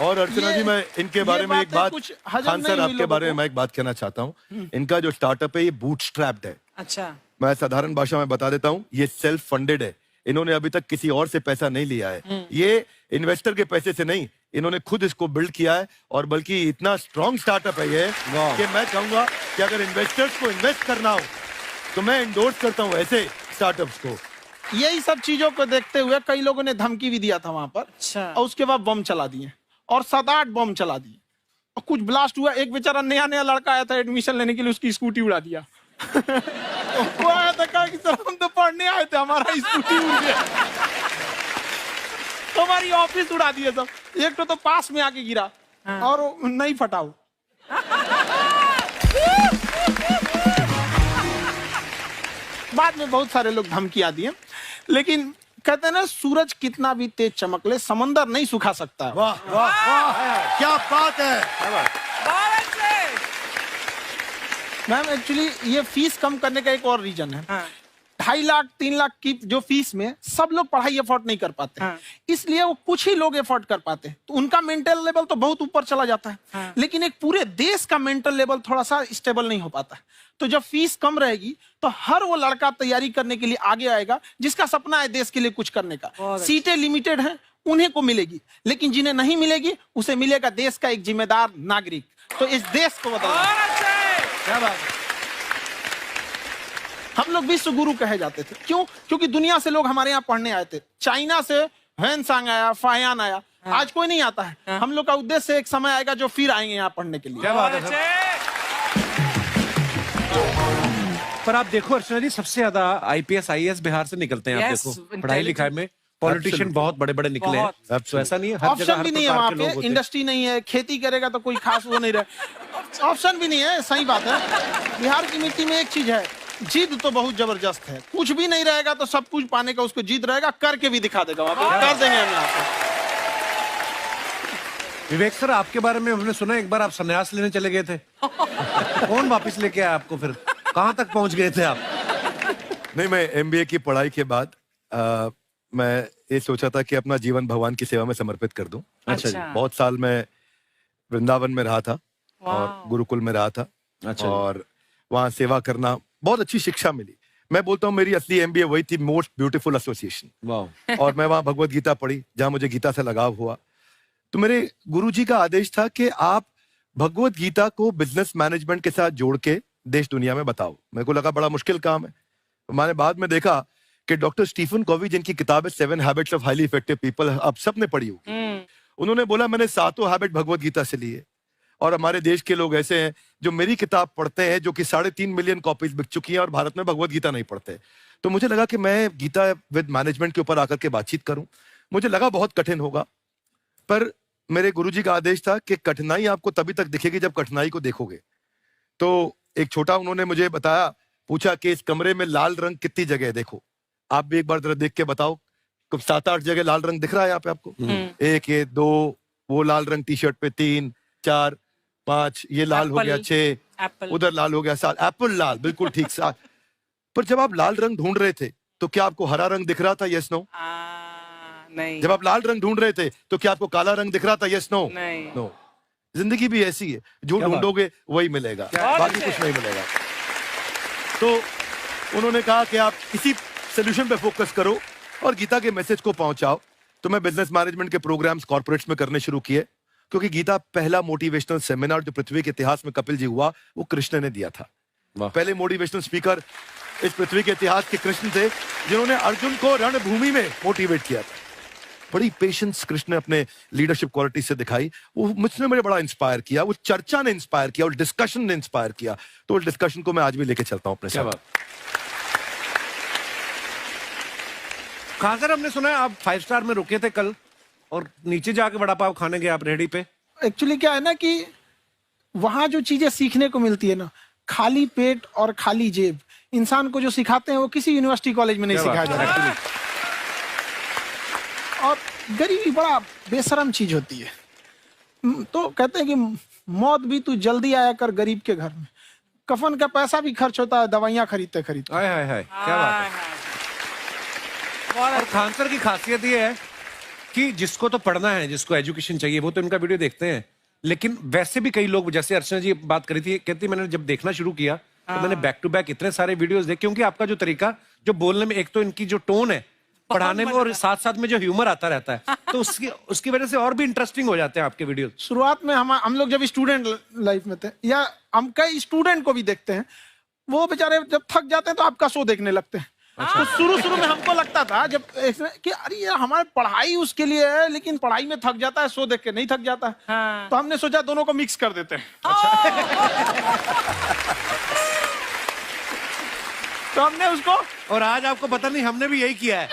और अर्चना जी, मैं इनके बारे में एक बात, खान सर आपके बारे में मैं एक बात कहना चाहता हूँ। इनका जो स्टार्टअप है ये बूटस्ट्रैप्ड है। अच्छा, मैं साधारण भाषा में बता देता हूँ, ये सेल्फ फंडेड है। इन्होंने अभी तक किसी और से पैसा नहीं लिया है। ये इन्वेस्टर के पैसे से नहीं, इन्होंने खुद इसको बिल्ड किया है। और बल्कि इतना स्ट्रॉन्ग स्टार्टअप है ये कि मैं कहूंगा कि अगर इन्वेस्टर्स को इन्वेस्ट करना हो तो मैं इंडोर्स करता हूँ ऐसे स्टार्टअप्स को। यही सब चीजों को देखते हुए कई लोगों ने धमकी भी दिया था वहां पर। अच्छा। और उसके बाद बम चला दिए और 7-8 बम चला दिए और कुछ ब्लास्ट हुआ। एक बेचारा नया लड़का आया था एडमिशन लेने के लिए, उसकी स्कूटी उड़ा दिया। वो आया था, कहा कि सर हम तो पढ़ने आए थे, हमारा स्कूटी उड़ गया। हमारी ऑफिस उड़ा दिए सब। एक तो पास में आके गिरा और नहीं फटा वो। बाद में बहुत सारे लोग धमकियां दिए, लेकिन कहते हैं ना सूरज कितना भी तेज चमक ले समंदर नहीं सुखा सकता। वाह वाह वाह, क्या बात है। मैम एक्चुअली ये फीस कम करने का एक और रीजन है। 2.5 लाख 3 लाख की जो फीस में सब लोग पढ़ाई अफोर्ड नहीं कर पाते। इसलिए वो कुछ ही लोग अफोर्ड कर पाते हैं, तो उनका मेंटल लेवल तो बहुत ऊपर चला जाता है। लेकिन एक पूरे देश का मेंटल लेवल थोड़ा सा स्टेबल नहीं हो पाता। तो जब फीस कम रहेगी तो हर वो लड़का तैयारी करने के लिए आगे आएगा जिसका सपना है देश के लिए कुछ करने का। सीटें लिमिटेड हैं, उन्हें को मिलेगी, लेकिन जिन्हें नहीं मिलेगी उसे मिलेगा देश का एक जिम्मेदार नागरिक। तो इस देश को बदलना। क्या बात है। हम लोग विश्व गुरु कहे जाते थे, क्यों? क्योंकि दुनिया से लोग हमारे यहाँ पढ़ने आए थे। चाइना से ह्वेनसांग आया, फायान आया, आज कोई नहीं आता है। हम लोग का उद्देश्य एक समय आएगा जो फिर आएंगे यहाँ पढ़ने के लिए। क्या बात है। पर आप देखो अर्चना जी, सबसे ज्यादा IPS IAS बिहार से निकलते हैं। आप देखो पढ़ाई लिखाई में पॉलिटिशियन बहुत बड़े बड़े निकले हैं। तो ऐसा नहीं है, हर जगह ऑप्शन भी नहीं है वहाँ पे, इंडस्ट्री नहीं है, खेती करेगा तो कोई खास वो नहीं रहे, ऑप्शन भी नहीं है। सही बात है। बिहार की मिट्टी में एक चीज है, जिद तो बहुत जबरदस्त है। कुछ भी नहीं रहेगा तो सब कुछ पाने का उसको जिद रहेगा, करके भी दिखा देगा। वहाँ पे कर देंगे हम यहाँ पे। विवेक सर, आपके बारे में हमने सुना एक बार आप संन्यास लेने चले गए थे। कौन वापस लेके आया आपको फिर? कहाँ तक पहुंच गए थे आप? नहीं, मैं एमबीए की पढ़ाई के बाद मैं ये सोचा था कि अपना जीवन भगवान की सेवा में समर्पित कर दूं। अच्छा जी। बहुत साल मैं वृंदावन में रहा था और गुरुकुल में रहा था। अच्छा। और वहाँ सेवा करना, बहुत अच्छी शिक्षा मिली। मैं बोलता हूँ मेरी असली एमबीए वही थी, मोस्ट ब्यूटीफुल एसोसिएशन। वाह। और मैं वहाँ भगवत गीता पढ़ी, जहाँ मुझे गीता से लगाव हुआ। तो मेरे गुरुजी का आदेश था कि आप भगवत गीता को बिजनेस मैनेजमेंट के साथ जोड़ के देश दुनिया में बताओ। मेरे को लगा बड़ा मुश्किल काम है। तो मैंने बाद में देखा कि डॉक्टर स्टीफन कॉवी, जिनकी किताब है 7 habits of highly effective people, आप सबने पढ़ी होगी, उन्होंने बोला मैंने 7 हैबिट भगवत गीता से लिए। और हमारे देश के लोग ऐसे हैं जो मेरी किताब पढ़ते हैं, जो कि 3.5 मिलियन कॉपीज बिक चुकी हैं, और भारत में भगवत गीता नहीं पढ़ते। तो मुझे लगा कि मैं गीता विद मैनेजमेंट के ऊपर आकर के बातचीत करूं। मुझे लगा बहुत कठिन होगा, पर मेरे गुरुजी का आदेश था कि कठिनाई आपको तभी तक दिखेगी जब कठिनाई को देखोगे। तो एक छोटा उन्होंने मुझे बताया, पूछा कि इस कमरे में लाल रंग कितनी जगह है, देखो आप भी एक बार जरा देख के बताओ। 7-8 जगह लाल रंग दिख रहा है यहाँ पे आपको? 1 ये 2, वो लाल रंग टी शर्ट पे 3 4 5, ये लाल हो गया 6, उधर लाल हो गया 7, एप्पल लाल, बिल्कुल ठीक 7। पर जब आप लाल रंग ढूंढ रहे थे तो क्या आपको हरा रंग दिख रहा था? Yes no? नहीं। जब आप लाल रंग ढूंढ रहे थे तो क्या आपको काला रंग दिख रहा था? Yes no? नहीं। नो। जिंदगी भी ऐसी है, जो ढूंढोगे वही मिलेगा, बाकी कुछ नहीं मिलेगा। तो उन्होंने कहा कि आप इसी सोल्यूशन पे फोकस करो और गीता के मैसेज को पहुंचाओ। तो मैं बिजनेस मैनेजमेंट के प्रोग्राम्स कॉर्पोरेट्स में करने शुरू किए, क्योंकि गीता पहला मोटिवेशनल सेमिनार जो पृथ्वी के इतिहास में कपिल जी हुआ, वो कृष्ण ने दिया था। पहले मोटिवेशनल स्पीकर इस पृथ्वी के इतिहास के कृष्ण थे, जिन्होंने अर्जुन को रणभूमि में मोटिवेट किया था। बड़ी पेशेंस कृष्ण ने अपने लीडरशिप क्वालिटी से दिखाई। वो मुझसे मुझे बड़ा इंस्पायर किया, वो चर्चा ने इंस्पायर किया, और डिस्कशन ने इंस्पायर किया। तो उस डिस्कशन को मैं आज भी लेके चलता हूं अपने साथ। कहाँ सर, हमने सुना है आप 5 स्टार में रुके थे कल, और नीचे जाके वड़ा पाव खाने गए आप रेहड़ी पे। एक्चुअली क्या है ना कि वहां जो चीजें सीखने को मिलती है ना, खाली पेट और खाली जेब इंसान को जो सिखाते हैं वो किसी यूनिवर्सिटी कॉलेज में नहीं सिखाया जाता। और गरीबी बड़ा बेशरम चीज होती है। तो कहते हैं कि मौत भी तू जल्दी आया कर गरीब के घर में। कफन का पैसा भी खर्च होता है दवाइयां खरीदते खरीदते। हाय हाय हाय, क्या बात है। और खान सर की खासियत ये है कि जिसको तो पढ़ना है, जिसको एजुकेशन चाहिए, वो तो इनका वीडियो देखते हैं। लेकिन वैसे भी कई लोग, जैसे अर्चना जी बात करी थी, कहती मैंने जब देखना शुरू किया तो मैंने बैक टू बैक इतने सारे वीडियोस देखे, क्योंकि आपका जो तरीका जो बोलने में, एक तो इनकी जो टोन है पढ़ाने में, और साथ साथ में जो ह्यूमर आता रहता है, तो उसकी वजह से और भी इंटरेस्टिंग हो जाते हैं आपके वीडियो। शुरुआत में हम लोग जब स्टूडेंट लाइफ में थे, या हम कई स्टूडेंट को भी देखते हैं, वो बेचारे जब थक जाते हैं तो आपका शो देखने लगते हैं। तो शुरू में हमको लगता था जब कि अरे यार हमारी पढ़ाई उसके लिए है, लेकिन पढ़ाई में थक जाता है, शो देख के नहीं थक जाता है। हाँ। तो हमने सोचा दोनों को मिक्स कर देते हैं। तो हमने उसको, और आज आपको पता नहीं हमने भी यही किया है।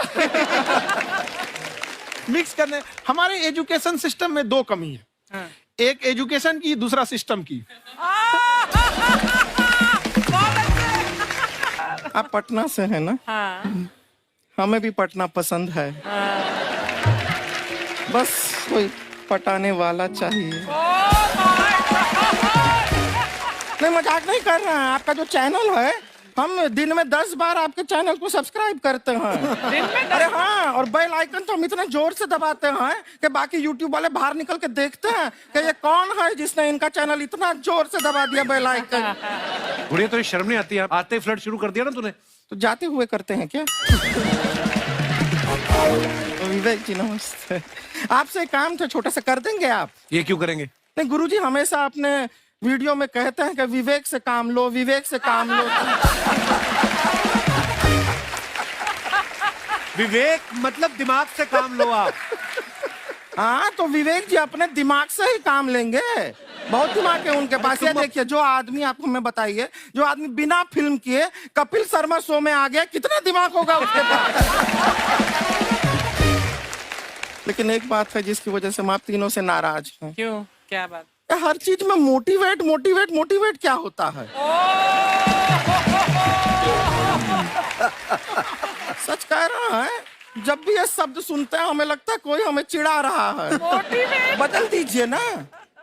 मिक्स करने। हमारे एजुकेशन सिस्टम में 2 कमी है। हाँ। एक एजुकेशन की, दूसरा सिस्टम की। आप पटना से है ना? हाँ। हमें भी पटना पसंद है। बस कोई पटाने वाला चाहिए। नहीं, मजाक नहीं कर रहे हैं। आपका जो चैनल है, हम दिन में 10 बार आपके चैनल को सब्सक्राइब करते हैं। दिन में अरे हाँ, और बेल आइकन तो हम इतना जोर से दबाते हैं कि बाकी यूट्यूब वाले बाहर निकल के देखते हैं कि ये कौन है जिसने इनका चैनल इतना जोर से दबा दिया बेल आइकन। बुढ़िया, तो ये शर्म नहीं आती है? आते ही फ्लर्ट शुरू कर दिया ना तूने। तो जाते हुए करते हैं क्या? विवेक जी नमस्ते। आपसे एक काम था छोटा सा, कर देंगे आप? ये क्यों करेंगे? नहीं गुरुजी, हमेशा आपने वीडियो में कहते हैं कि विवेक से काम लो, विवेक से काम लो। विवेक मतलब दिमाग से काम लो आप। हाँ, तो विवेक जी अपने दिमाग से ही काम लेंगे। बहुत दिमाग है उनके पास। ये देखिए, जो आदमी, आपको मैं बताइए, जो आदमी बिना फिल्म किए कपिल शर्मा शो में आ गया, कितना दिमाग होगा उसके पास। लेकिन एक बात है जिसकी वजह से हम आप तीनों से नाराज हैं। क्यों? क्या बात? हर चीज में मोटिवेट मोटिवेट मोटिवेट क्या होता है? सच कह रहा है। जब भी ये शब्द सुनते हैं हमें लगता है कोई हमें चिढ़ा रहा है। बदल दीजिए ना,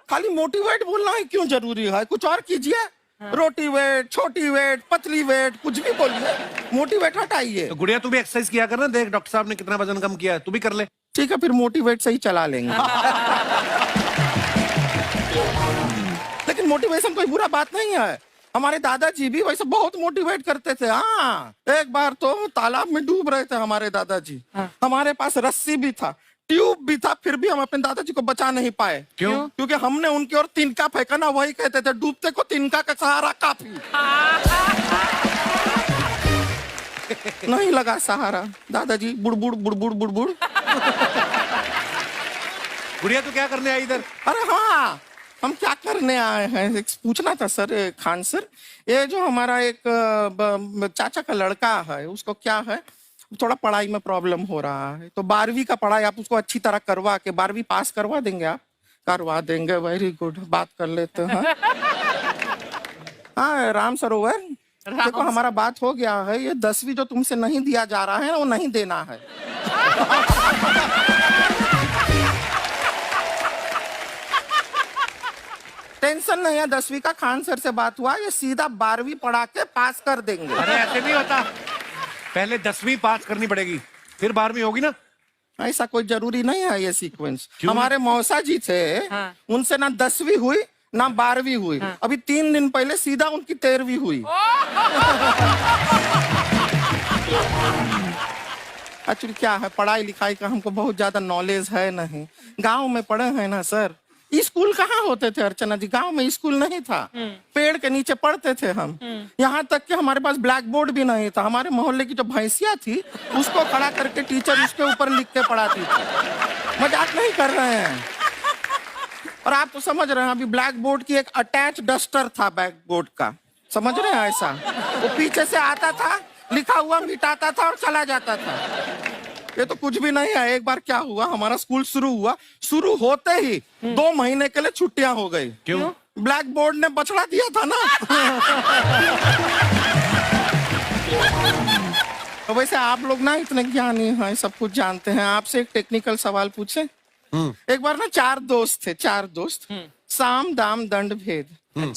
खाली मोटिवेट बोलना ही क्यों जरूरी है, कुछ और कीजिए। रोटी वेट, छोटी वेट, पतली वेट, कुछ भी बोलिए, मोटिवेट हटाइए। तो गुड़िया तू भी एक्सरसाइज किया कर ना, देख डॉक्टर साहब ने कितना वजन कम किया है, तू भी कर ले। ठीक है, फिर मोटिवेट से ही चला लेंगे। लेकिन मोटिवेशन कोई बुरा बात नहीं है, हमारे दादाजी भी वैसे बहुत मोटिवेट करते थे। हाँ, एक बार तो तालाब में डूब रहे थे हमारे दादाजी, हमारे पास रस्सी भी था, ट्यूब भी था, फिर भी हम अपने दादाजी को बचा नहीं पाए। क्यों? क्योंकि हमने उनकी ओर तिनका फेंका ना, वही कहते थे डूबते को तिनका का सहारा काफी। नहीं लगा सहारा, दादाजी बुड़बुड़ बुड़बुड़ बुड़बुड़। गुड़िया तू क्या करने आई इधर? अरे हाँ, हम क्या करने आए हैं एक पूछना था सर, खान सर, ये जो हमारा एक चाचा का लड़का है, उसको क्या है, थोड़ा पढ़ाई में प्रॉब्लम हो रहा है, तो 12वीं का पढ़ाई आप उसको अच्छी तरह करवा के 12वीं पास करवा देंगे आप? करवा देंगे, वेरी गुड, बात कर लेते हैं। हाँ राम सरोवर, देखो हमारा बात हो गया है, ये 10वीं जो तुमसे नहीं दिया जा रहा है वो नहीं देना है। टेंशन नहीं है, 10वीं का खान सर से बात हुआ, ये सीधा 12वीं पढ़ा के पास कर देंगे। अरे ऐसे नहीं होता, पहले 10वीं पास करनी पड़ेगी, फिर 12वीं होगी ना। ऐसा कोई जरूरी नहीं है ये सीक्वेंस। हमारे मौसा जी थे, उनसे ना 10वीं हुई ना 12वीं हुई, अभी 3 दिन पहले सीधा उनकी 13वीं हुई। एक्चुअली क्या है, पढ़ाई लिखाई का हमको बहुत ज्यादा नॉलेज है नहीं, गांव में पढ़े हैं ना सर। स्कूल कहाँ होते थे अर्चना जी, गांव में स्कूल नहीं था, पेड़ के नीचे पढ़ते थे हम। यहाँ तक कि हमारे पास ब्लैक बोर्ड भी नहीं था, हमारे मोहल्ले की जो भैंसिया थी उसको खड़ा करके टीचर उसके ऊपर लिख के पढ़ाती थी। मजाक नहीं कर रहे हैं। और आप तो समझ रहे हैं, अभी ब्लैक बोर्ड की एक अटैच डस्टर था ब्लैक बोर्ड का, समझ रहे हैं, ऐसा वो पीछे से आता था, लिखा हुआ मिटाता था और चला जाता था। ये तो कुछ भी नहीं है। एक बार क्या हुआ, हमारा स्कूल शुरू हुआ, शुरू होते ही 2 महीने के लिए छुट्टियां हो गई। क्यों? ब्लैक बोर्ड ने बछड़ा दिया था ना। तो वैसे आप लोग ना इतने ज्ञानी हैं, सब कुछ जानते हैं, आपसे एक टेक्निकल सवाल पूछे। एक बार ना 4 दोस्त थे, 4 दोस्त, साम दाम दंड भेद।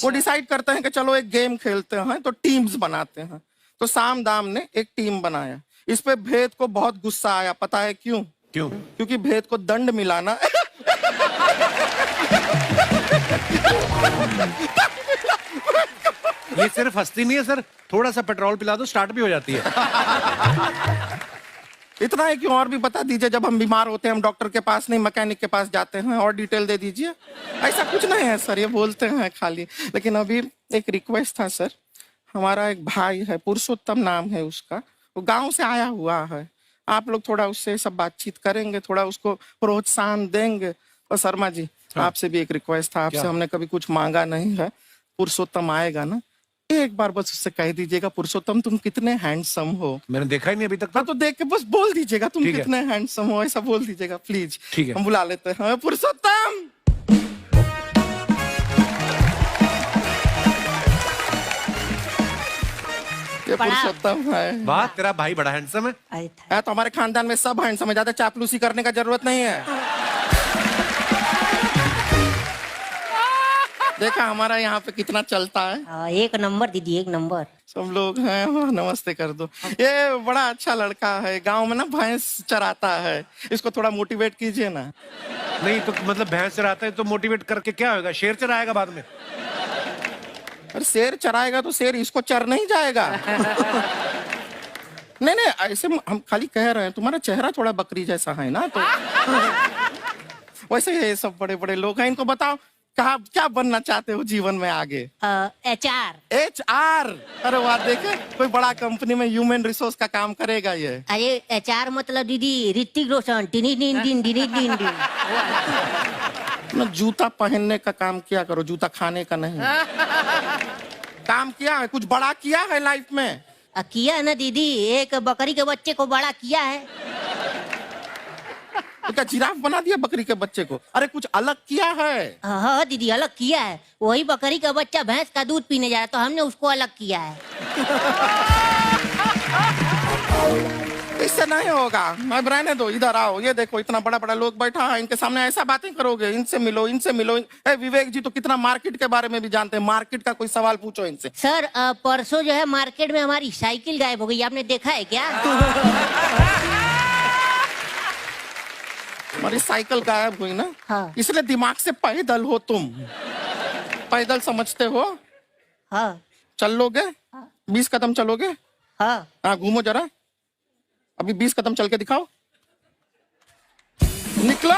वो डिसाइड करते हैं कि चलो एक गेम खेलते हैं, तो टीम्स बनाते हैं। तो साम दाम ने एक टीम बनाया, इस पे भेद को बहुत गुस्सा आया, पता है क्यों? क्यों? क्योंकि भेद को दंड मिलाना। ये सिर्फ हंसती नहीं है सर, थोड़ा सा पेट्रोल पिला दो स्टार्ट भी हो जाती है। इतना है, क्यों और भी बता दीजिए, जब हम बीमार होते हैं हम डॉक्टर के पास नहीं मैकेनिक के पास जाते हैं, और डिटेल दे दीजिए। ऐसा कुछ नहीं है सर, ये बोलते हैं खाली। लेकिन अभी एक रिक्वेस्ट था सर, हमारा एक भाई है, पुरुषोत्तम नाम है उसका, वो गांव से आया हुआ है, आप लोग थोड़ा उससे सब बातचीत करेंगे, थोड़ा उसको प्रोत्साहन देंगे। और शर्मा जी, आपसे भी एक रिक्वेस्ट था, आपसे हमने कभी कुछ मांगा नहीं है, पुरुषोत्तम आएगा ना, एक बार बस उससे कह दीजिएगा, पुरुषोत्तम तुम कितने हैंडसम हो। मैंने देखा ही नहीं अभी तक। तो देख के बस बोल दीजिएगा तुम कितने हैंडसम हो, ऐसा बोल दीजिएगा प्लीज। ठीक है, हम बुला लेते हैं पुरुषोत्तम। ये पुरुषोत्तम है। वाह, तेरा भाई बड़ा हैंडसम है। तो हमारे खानदान में सब हैंडसम है, ज्यादा चापलूसी करने का जरूरत नहीं है। देखा हमारा यहाँ पे कितना चलता है। एक नंबर दीदी, एक नंबर। सब लोग हैं, नमस्ते कर दो। ये बड़ा अच्छा लड़का है, गांव में ना भैंस चराता है, इसको थोड़ा मोटिवेट कीजिए ना। नहीं तो मतलब भैंस चराता है तो मोटिवेट करके क्या होगा, शेर चराएगा बाद में। अरे शेर चराएगा तो शेर इसको चर नहीं जाएगा। नहीं नहीं, ऐसे हम खाली कह रहे हैं, तुम्हारा चेहरा थोड़ा बकरी जैसा है ना, तो वैसे ये सब बड़े बड़े लोग हैं, इनको बताओ कहा क्या बनना चाहते हो जीवन में आगे? HR। HR? अरे वाह, देखे कोई बड़ा कंपनी में ह्यूमन रिसोर्स का काम करेगा ये। अरे HR मतलब दीदी Hrithik Roshan, tiny tin tin tiny tin tin. ना जूता पहनने का काम किया करो, जूता खाने का नहीं। काम किया है, कुछ बड़ा किया है लाइफ में? किया है ना दीदी, एक बकरी के बच्चे को बड़ा किया है। तो क्या जिराफ बना दिया बकरी के बच्चे को? अरे कुछ अलग किया है। हाँ दीदी, अलग किया है। वही बकरी का बच्चा भैंस का दूध पीने जा रहा है, तो हमने उसको अलग किया है। इससे नहीं होगा। मैं रहने दो, इधर आओ। ये देखो इतना बड़ा बड़ा लोग बैठा है, इनके सामने ऐसा बातें करोगे? इनसे मिलो, इनसे मिलो। ए, विवेक जी तो कितना मार्केट के बारे में भी जानते हैं, मार्केट का कोई सवाल पूछो इनसे। सर परसों जो है मार्केट में हमारी साइकिल गायब हो गई, आपने देखा है क्या? हमारी साइकिल गायब हुई ना? हाँ। इसलिए दिमाग से पैदल हो तुम। पैदल समझते हो? हाँ। चल लोगे? 20 कदम चलोगे? हाँ। हाँ, घूमो जरा। अभी 20 कदम चल के दिखाओ। निकलो।